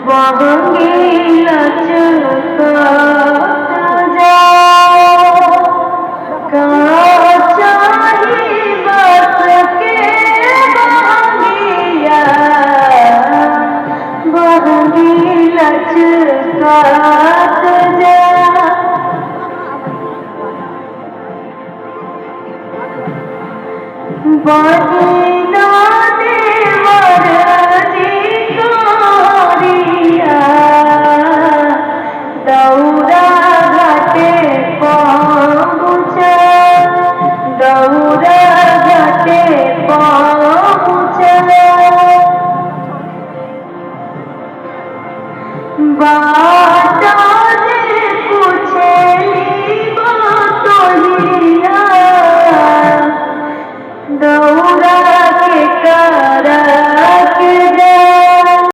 बहंगी लचका जा चाही बस के बहंगिया बहंगी लचका जा बहिना देवर जी गोरिया दौरा घाटे पहुँचा दौरा घाटे पहुँचा